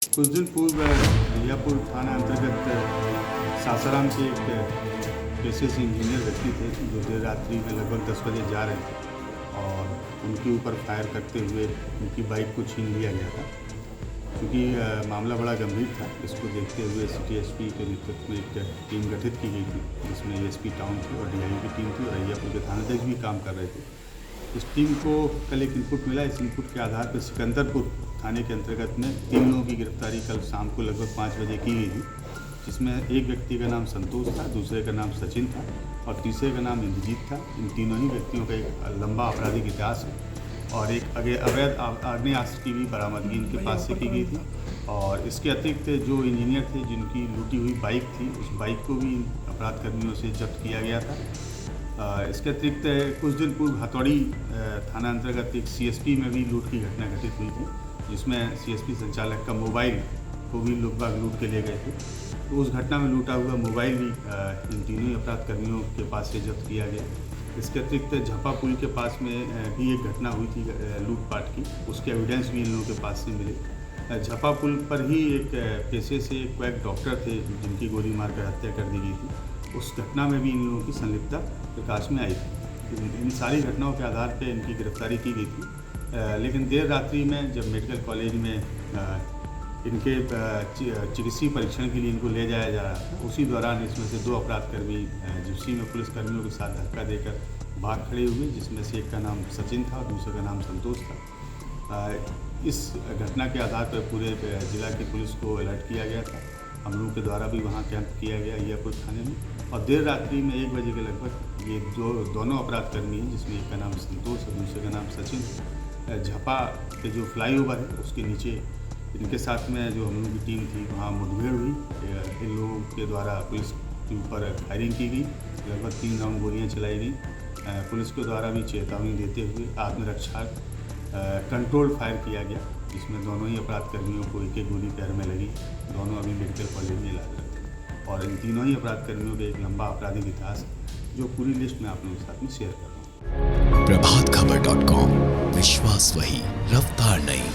कुछ दिन पूर्व रियापुर थाना अंतर्गत सासाराम के एक पेशे से इंजीनियर व्यक्ति थे जो देर रात्रि में लगभग 10 बजे जा रहे थे और उनके ऊपर फायर करते हुए उनकी बाइक को छीन लिया गया था। क्योंकि मामला बड़ा गंभीर था, इसको देखते हुए सिटी एसपी के नेतृत्व में एक टीम गठित की गई थी जिसमें एसपी टाउन थी और डीआईओ की टीम थी और रियापुर के थानाध्यक्ष भी काम कर रहे थे। इस टीम को कल एक इनपुट मिला। इस इनपुट के आधार पर सिकंदरपुर थाने के अंतर्गत में 3 लोगों की गिरफ्तारी कल शाम को लगभग 5 बजे की गई थी, जिसमें एक व्यक्ति का नाम संतोष था, दूसरे का नाम सचिन था और तीसरे का नाम इंद्रजीत था। इन तीनों ही व्यक्तियों का एक लंबा आपराधिक इतिहास है और एक अवैध आग्नेयास्त्र की भी बरामदगी इनके पास से की गई थी। और इसके अतिरिक्त जो इंजीनियर थे जिनकी लूटी हुई बाइक थी, उस बाइक को भी अपराध कर्मियों से जब्त किया गया था। इसके अतिरिक्त कुछ दिन पूर्व हथौड़ी थाना अंतर्गत एक सीएसपी में भी लूट की घटना घटित हुई थी, जिसमें सीएसपी संचालक का मोबाइल को भी लोग लूट के ले गए थे। तो उस घटना में लूटा हुआ मोबाइल भी इन तीनों ही अपराध कर्मियों के पास से जब्त किया गया। इसके अतिरिक्त झपा पुल के पास में भी एक घटना हुई थी लूटपाट की, उसके एविडेंस भी इन लोगों के पास से मिले। झपा पुल पर ही एक पेशे से क्वैक डॉक्टर थे जिनकी गोली मारकर हत्या कर दी गई थी, उस घटना में भी इन लोगों की संलिप्तता प्रकाश में आई थी। इन सारी घटनाओं के आधार पर इनकी गिरफ्तारी की गई थी। लेकिन देर रात्रि में जब मेडिकल कॉलेज में इनके चिकित्सीय परीक्षण के लिए इनको ले जाया जा रहा था, उसी दौरान इसमें से 2 अपराधकर्मी जिप्सी में पुलिसकर्मियों के साथ धक्का देकर भाग खड़े हुए, जिसमें से एक का नाम सचिन था और दूसरे का नाम संतोष था। इस घटना के आधार पर पूरे जिला की पुलिस को अलर्ट किया गया था। हम लोगों के द्वारा भी वहाँ कैंप किया गया रियापुर थाने में और देर रात्रि में 1 बजे के लगभग ये दोनों अपराधकर्मी हैं, जिसमें एक का नाम संतोष और दूसरे का नाम सचिन, झपा के जो फ्लाईओवर है उसके नीचे इनके साथ में जो हम लोगों की टीम थी वहाँ मुठभेड़ हुई। इन लोगों के द्वारा पुलिस के ऊपर फायरिंग की गई, लगभग 3 राउंड गोलियाँ चलाई गई। पुलिस के द्वारा भी चेतावनी देते हुए आत्मरक्षा कंट्रोल फायर किया गया, जिसमें दोनों ही अपराधकर्मियों को एक गोली पैर में लगी। दोनों अभी मेडिकल कॉलेज में इलाजरत हैं और इन तीनों ही अपराधकर्मियों का एक लंबा आपराधिक इतिहास है जो पूरी लिस्ट में आप लोगों के साथ में शेयर कर रहा हूँ। प्रभातखबर.com, विश्वास वही, रफ्तार नहीं।